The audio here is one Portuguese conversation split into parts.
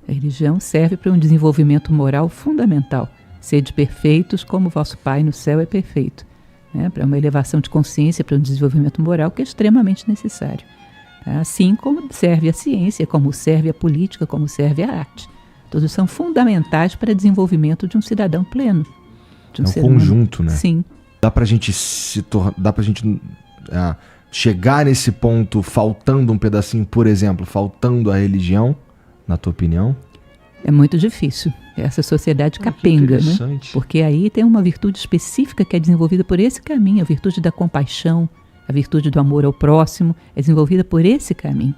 A religião serve para um desenvolvimento moral fundamental. Sede perfeitos como vosso Pai no céu é perfeito. Para uma elevação de consciência, para um desenvolvimento moral que é extremamente necessário. Assim como serve a ciência, como serve a política, como serve a arte. Todos são fundamentais para o desenvolvimento de um cidadão pleno. De um ser conjunto, humano. Né? Sim. Dá pra gente chegar nesse ponto faltando um pedacinho, por exemplo, faltando a religião, na tua opinião? É muito difícil. Essa sociedade capenga, né? Porque aí tem uma virtude específica que é desenvolvida por esse caminho, a virtude da compaixão, a virtude do amor ao próximo, é desenvolvida por esse caminho.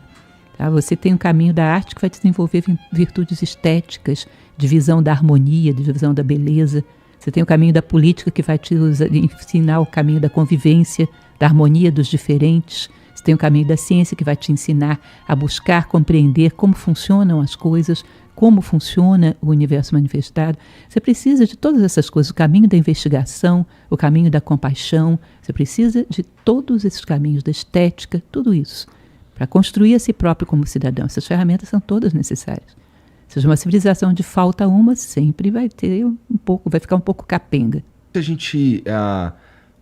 Você tem um caminho da arte que vai desenvolver virtudes estéticas, de visão da harmonia, de visão da beleza. Você tem o caminho da política que vai te ensinar o caminho da convivência, da harmonia dos diferentes. Você tem o caminho da ciência que vai te ensinar a buscar compreender como funcionam as coisas, como funciona o universo manifestado. Você precisa de todas essas coisas, o caminho da investigação, o caminho da compaixão. Você precisa de todos esses caminhos, da estética, tudo isso, para construir a si próprio como cidadão. Essas ferramentas são todas necessárias. Seja uma civilização onde falta uma, sempre vai ter vai ficar um pouco capenga. Se a gente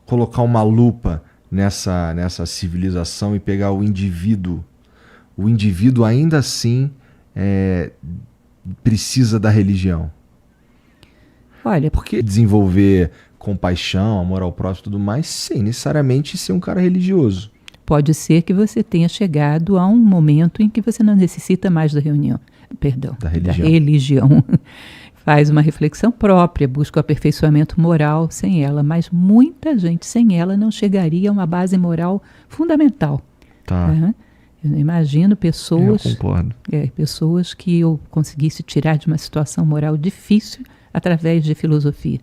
colocar uma lupa nessa civilização e pegar o indivíduo ainda assim precisa da religião. Olha, por que desenvolver compaixão, amor ao próximo e tudo mais, sem necessariamente ser um cara religioso? Pode ser que você tenha chegado a um momento em que você não necessita mais da religião. Faz uma reflexão própria, busca o aperfeiçoamento moral sem ela, mas muita gente sem ela não chegaria a uma base moral fundamental. Tá. Eu imagino pessoas... Eu concordo. Pessoas que eu conseguisse tirar de uma situação moral difícil através de filosofia.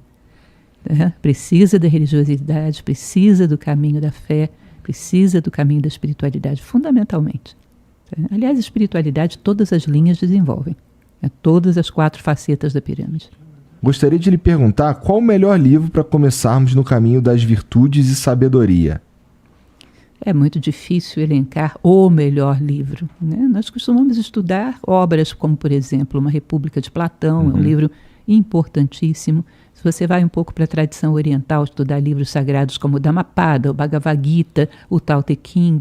Precisa da religiosidade, precisa do caminho da fé, precisa do caminho da espiritualidade, fundamentalmente. Aliás, a espiritualidade todas as linhas desenvolvem. Todas as 4 facetas da pirâmide. Gostaria de lhe perguntar qual o melhor livro para começarmos no caminho das virtudes e sabedoria? É muito difícil elencar o melhor livro, né? Nós costumamos estudar obras como, por exemplo, Uma República de Platão, é um livro importantíssimo. Se você vai um pouco para a tradição oriental, estudar livros sagrados como o Dhammapada, o Bhagavad Gita, o Tao Te Ching,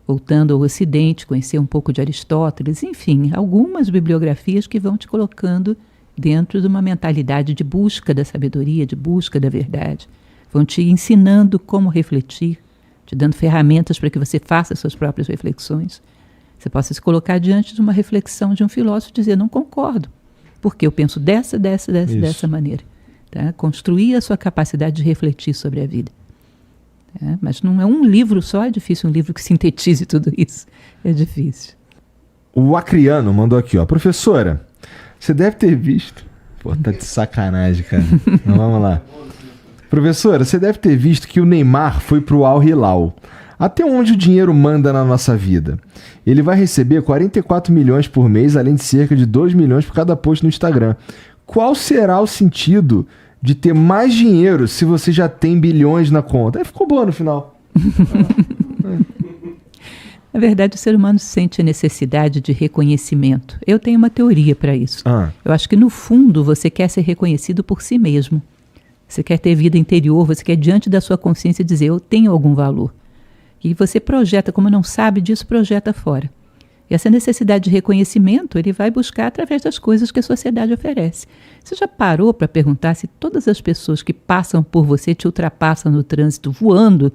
voltando ao Ocidente, conhecer um pouco de Aristóteles, enfim, algumas bibliografias que vão te colocando dentro de uma mentalidade de busca da sabedoria, de busca da verdade. Vão te ensinando como refletir, te dando ferramentas para que você faça suas próprias reflexões. Você possa se colocar diante de uma reflexão de um filósofo e dizer, não concordo, porque eu penso dessa maneira. Construir a sua capacidade de refletir sobre a vida. Mas não é um livro só, é difícil um livro que sintetize tudo isso. É difícil. O Acriano mandou aqui, professora, você deve ter visto... Pô, tá de sacanagem, cara. Então, vamos lá. Professora, você deve ter visto que o Neymar foi pro Al Hilal. Até onde o dinheiro manda na nossa vida? Ele vai receber 44 milhões por mês, além de cerca de 2 milhões por cada post no Instagram. Qual será o sentido de ter mais dinheiro se você já tem bilhões na conta? Aí ficou boa no final. Na verdade, o ser humano sente a necessidade de reconhecimento. Eu tenho uma teoria para isso. Eu acho que, no fundo, você quer ser reconhecido por si mesmo. Você quer ter vida interior, você quer, diante da sua consciência, dizer, eu tenho algum valor. E você projeta, como não sabe disso, projeta fora. E essa necessidade de reconhecimento, ele vai buscar através das coisas que a sociedade oferece. Você já parou para perguntar se todas as pessoas que passam por você, te ultrapassam no trânsito, voando,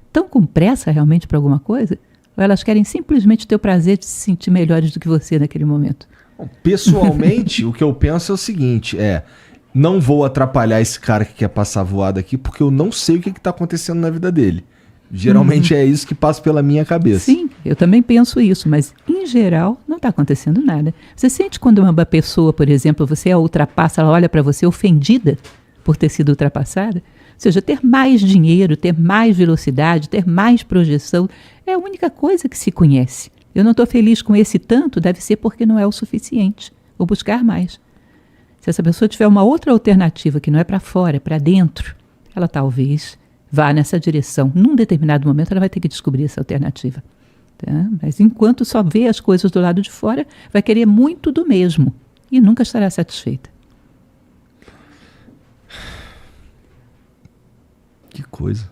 estão com pressa realmente para alguma coisa? Ou elas querem simplesmente ter o prazer de se sentir melhores do que você naquele momento? Bom, pessoalmente, o que eu penso é o seguinte, não vou atrapalhar esse cara que quer passar voado aqui, porque eu não sei o que está acontecendo na vida dele. Geralmente é isso que passa pela minha cabeça. Sim, eu também penso isso, mas em geral não está acontecendo nada. Você sente quando uma pessoa, por exemplo, você a ultrapassa, ela olha para você ofendida por ter sido ultrapassada? Ou seja, ter mais dinheiro, ter mais velocidade, ter mais projeção, é a única coisa que se conhece. Eu não estou feliz com esse tanto, deve ser porque não é o suficiente. Vou buscar mais. Se essa pessoa tiver uma outra alternativa que não é para fora, é para dentro, ela talvez vá nessa direção. Num determinado momento ela vai ter que descobrir essa alternativa. Tá? Mas enquanto só vê as coisas do lado de fora, vai querer muito do mesmo e nunca estará satisfeita. Que coisa.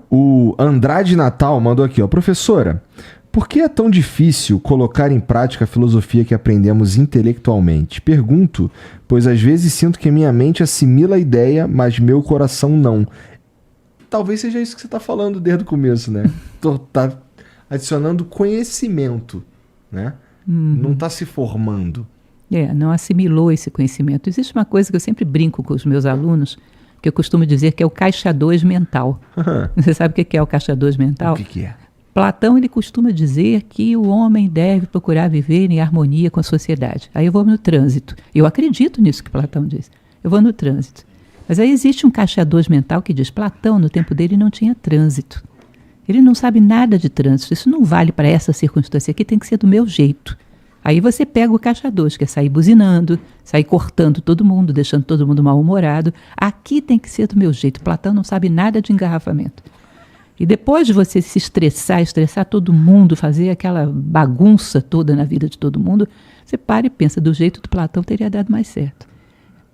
O Andrade Natal mandou aqui, ó. Professora, por que é tão difícil colocar em prática a filosofia que aprendemos intelectualmente? Pergunto, pois às vezes sinto que minha mente assimila a ideia, mas meu coração não. Talvez seja isso que você está falando desde o começo, né? Tá adicionando conhecimento, né? Não está se formando. Não assimilou esse conhecimento. Existe uma coisa que eu sempre brinco com os meus alunos, que eu costumo dizer que é o caixa 2 mental. Você sabe o que é o caixa 2 mental? O que é? Platão, ele costuma dizer que o homem deve procurar viver em harmonia com a sociedade. Aí eu vou no trânsito. Eu acredito nisso que Platão diz. Eu vou no trânsito. Mas aí existe um caixa 2 mental que diz, Platão, no tempo dele, não tinha trânsito. Ele não sabe nada de trânsito. Isso não vale para essa circunstância aqui, tem que ser do meu jeito. Aí você pega o caixa 2, que é sair buzinando, sair cortando todo mundo, deixando todo mundo mal-humorado. Aqui tem que ser do meu jeito. Platão não sabe nada de engarrafamento. E depois de você se estressar todo mundo, fazer aquela bagunça toda na vida de todo mundo, você para e pensa, do jeito do Platão teria dado mais certo.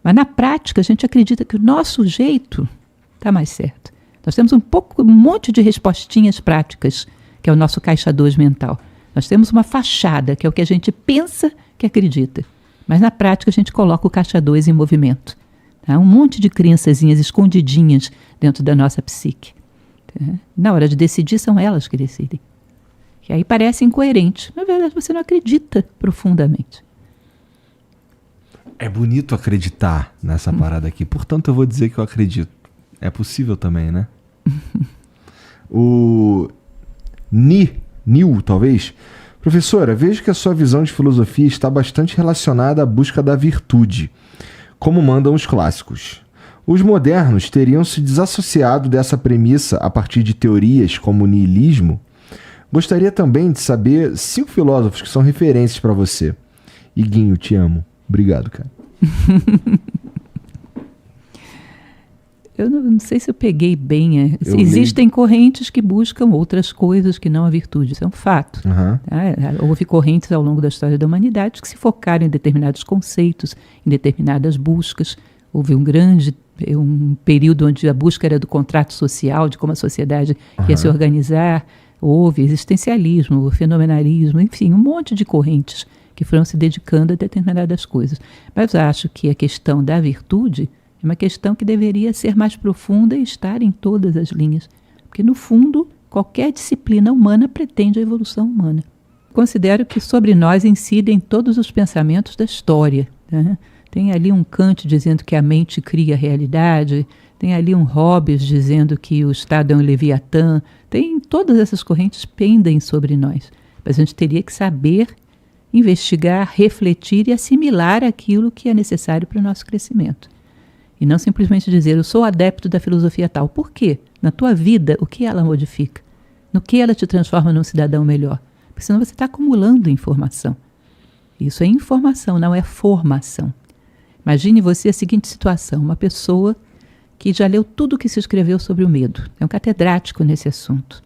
Mas na prática a gente acredita que o nosso jeito está mais certo. Nós temos um monte de respostinhas práticas, que é o nosso caixa 2 mental. Nós temos uma fachada, que é o que a gente pensa que acredita. Mas na prática a gente coloca o caixa 2 em movimento. Tá? Um monte de crençazinhas escondidinhas dentro da nossa psique. Tá? Na hora de decidir, são elas que decidem. E aí parece incoerente. Na verdade, você não acredita profundamente. É bonito acreditar nessa parada aqui. Portanto, eu vou dizer que eu acredito. É possível também, né? O Nil, talvez. Professora, vejo que a sua visão de filosofia está bastante relacionada à busca da virtude, como mandam os clássicos. Os modernos teriam se desassociado dessa premissa a partir de teorias como o niilismo? Gostaria também de saber 5 filósofos que são referências para você. Iguinho, te amo. Obrigado, cara. Eu não sei se eu peguei bem. Existem correntes que buscam outras coisas que não a virtude. Isso é um fato. Houve correntes ao longo da história da humanidade que se focaram em determinados conceitos, em determinadas buscas. Houve um período onde a busca era do contrato social, de como a sociedade ia se organizar. Houve existencialismo, fenomenalismo, enfim, um monte de correntes que foram se dedicando a determinadas coisas. Mas acho que a questão da virtude é uma questão que deveria ser mais profunda e estar em todas as linhas. Porque, no fundo, qualquer disciplina humana pretende a evolução humana. Considero que sobre nós incidem todos os pensamentos da história. Né? Tem ali um Kant dizendo que a mente cria a realidade, tem ali um Hobbes dizendo que o Estado é um Leviatã. Todas essas correntes pendem sobre nós. Mas a gente teria que saber investigar, refletir e assimilar aquilo que é necessário para o nosso crescimento. E não simplesmente dizer, eu sou adepto da filosofia tal. Por quê? Na tua vida, o que ela modifica? No que ela te transforma num cidadão melhor? Porque senão você está acumulando informação. Isso é informação, não é formação. Imagine você a seguinte situação, uma pessoa que já leu tudo o que se escreveu sobre o medo. É um catedrático nesse assunto.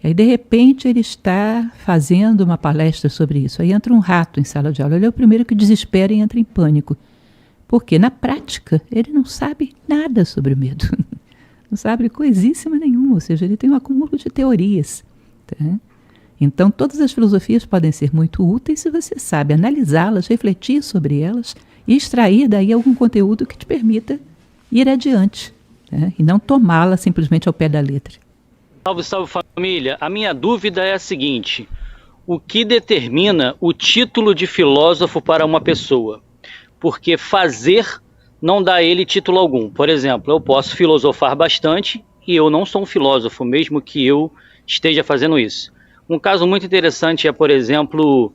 E aí, de repente, ele está fazendo uma palestra sobre isso. Aí entra um rato em sala de aula. Ele é o primeiro que desespera e entra em pânico. Porque, na prática, ele não sabe nada sobre o medo. Não sabe coisíssima nenhuma. Ou seja, ele tem um acúmulo de teorias. Tá? Então, todas as filosofias podem ser muito úteis se você sabe analisá-las, refletir sobre elas e extrair daí algum conteúdo que te permita ir adiante. Tá? E não tomá-la simplesmente ao pé da letra. Salve, salve família. A minha dúvida é a seguinte: o que determina o título de filósofo para uma pessoa? Porque fazer não dá a ele título algum. Por exemplo, eu posso filosofar bastante e eu não sou um filósofo, mesmo que eu esteja fazendo isso. Um caso muito interessante é, por exemplo,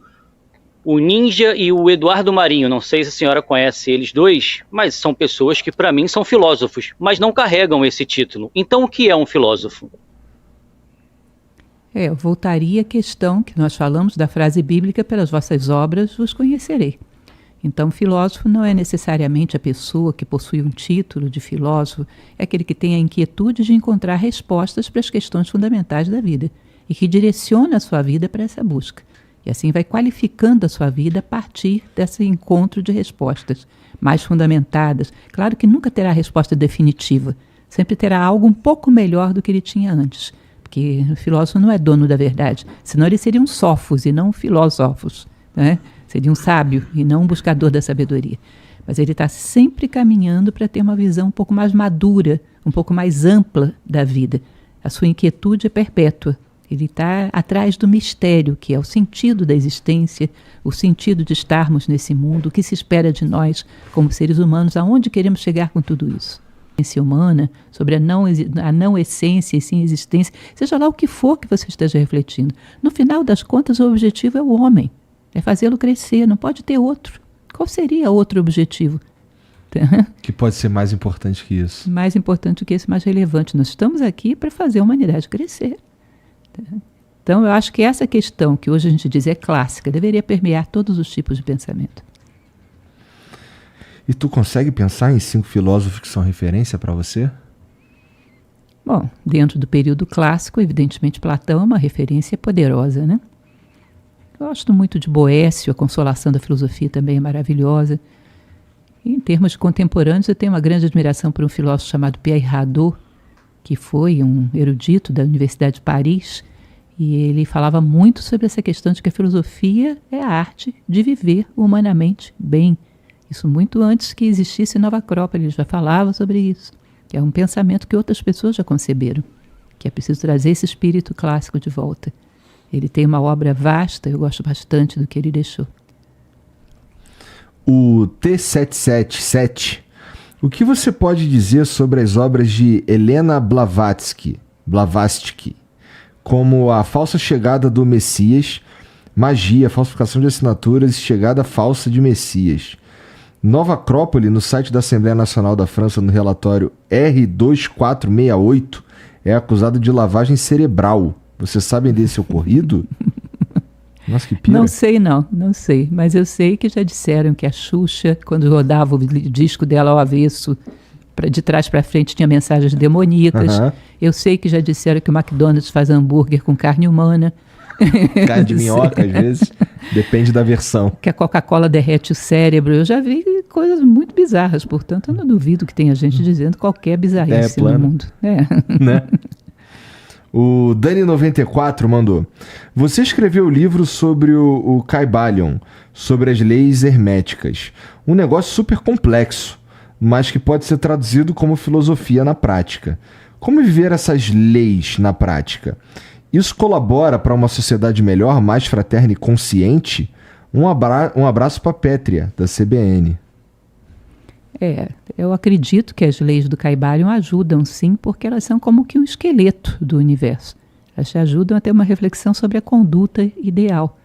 o Ninja e o Eduardo Marinho. Não sei se a senhora conhece eles dois, mas são pessoas que para mim são filósofos, mas não carregam esse título. Então o que é um filósofo? Eu voltaria à questão que nós falamos da frase bíblica, pelas vossas obras vos conhecerei. Então, o filósofo não é necessariamente a pessoa que possui um título de filósofo, é aquele que tem a inquietude de encontrar respostas para as questões fundamentais da vida e que direciona a sua vida para essa busca. E assim vai qualificando a sua vida a partir desse encontro de respostas mais fundamentadas. Claro que nunca terá a resposta definitiva, sempre terá algo um pouco melhor do que ele tinha antes, porque o filósofo não é dono da verdade, senão ele seria um sófos e não um filósofos, né? Seria um sábio e não um buscador da sabedoria. Mas ele está sempre caminhando para ter uma visão um pouco mais madura, um pouco mais ampla da vida. A sua inquietude é perpétua. Ele está atrás do mistério, que é o sentido da existência, o sentido de estarmos nesse mundo, o que se espera de nós como seres humanos, aonde queremos chegar com tudo isso. A essência humana, sobre a não essência e sim existência, seja lá o que for que você esteja refletindo. No final das contas, o objetivo é o homem. É fazê-lo crescer, não pode ter outro. Qual seria outro objetivo? Que pode ser mais importante que isso. Mais importante que esse, mais relevante. Nós estamos aqui para fazer a humanidade crescer. Então, eu acho que essa questão, que hoje a gente diz é clássica, deveria permear todos os tipos de pensamento. E tu consegue pensar em 5 filósofos que são referência para você? Bom, dentro do período clássico, evidentemente, Platão é uma referência poderosa, né? Gosto muito de Boécio, a consolação da filosofia também é maravilhosa. E em termos de contemporâneos, eu tenho uma grande admiração por um filósofo chamado Pierre Hadot, que foi um erudito da Universidade de Paris, e ele falava muito sobre essa questão de que a filosofia é a arte de viver humanamente bem. Isso muito antes que existisse Nova Acrópole, ele já falava sobre isso. Que é um pensamento que outras pessoas já conceberam, que é preciso trazer esse espírito clássico de volta. Ele tem uma obra vasta, eu gosto bastante do que ele deixou. O T777. O que você pode dizer sobre as obras de Helena Blavatsky, como A Falsa Chegada do Messias, Magia, Falsificação de Assinaturas e Chegada Falsa de Messias? Nova Acrópole, no site da Assembleia Nacional da França, no relatório R2468, é acusado de lavagem cerebral. Vocês sabem desse ocorrido? Nossa, que pira. Não sei. Mas eu sei que já disseram que a Xuxa, quando rodava o disco dela ao avesso, de trás para frente tinha mensagens demoníacas. Uhum. Eu sei que já disseram que o McDonald's faz hambúrguer com carne humana. Carne de minhoca, às vezes. Depende da versão. Que a Coca-Cola derrete o cérebro. Eu já vi coisas muito bizarras. Portanto, eu não duvido que tenha gente dizendo qualquer bizarrice no mundo. Né? O Dani94 mandou: você escreveu o livro sobre o Kybalion, sobre as leis herméticas. Um negócio super complexo, mas que pode ser traduzido como filosofia na prática. Como viver essas leis na prática? Isso colabora para uma sociedade melhor, mais fraterna e consciente? Um abraço para a Pétria, da CBN. Eu acredito que as leis do Kybalion ajudam sim, porque elas são como que um esqueleto do universo. Elas te ajudam a ter uma reflexão sobre a conduta ideal.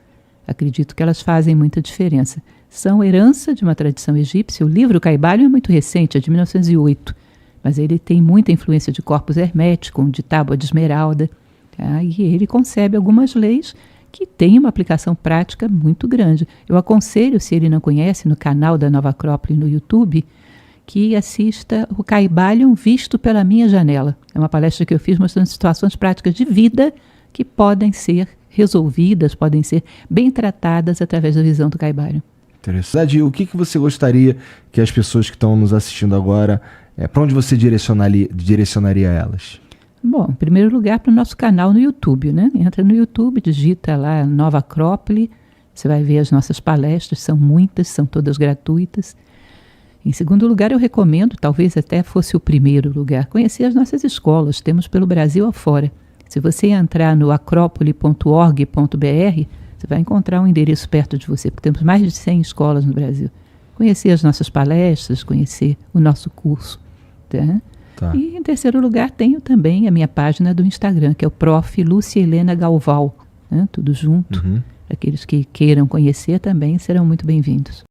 Acredito que elas fazem muita diferença. São herança de uma tradição egípcia. O livro Kybalion é muito recente, é de 1908, mas ele tem muita influência de corpus hermético, de tábua de esmeralda, tá? E ele concebe algumas leis que têm uma aplicação prática muito grande. Eu aconselho, se ele não conhece, no canal da Nova Acrópole no YouTube, que assista o Kybalion visto pela minha janela. É uma palestra que eu fiz mostrando situações práticas de vida que podem ser resolvidas, podem ser bem tratadas através da visão do Kybalion. Interessante. O que você gostaria que as pessoas que estão nos assistindo agora, para onde você direcionaria elas? Bom, em primeiro lugar, para o nosso canal no YouTube, né? Entra no YouTube, digita lá Nova Acrópole, você vai ver as nossas palestras, são muitas, são todas gratuitas. Em segundo lugar, eu recomendo, talvez até fosse o primeiro lugar, conhecer as nossas escolas, temos pelo Brasil afora. Se você entrar no acropole.org.br, você vai encontrar um endereço perto de você, porque temos mais de 100 escolas no Brasil. Conhecer as nossas palestras, conhecer o nosso curso. Tá? E em terceiro lugar, tenho também a minha página do Instagram, que é o Prof. Lúcia Helena Galval, né? Tudo junto. Uhum. Aqueles que queiram conhecer também serão muito bem-vindos.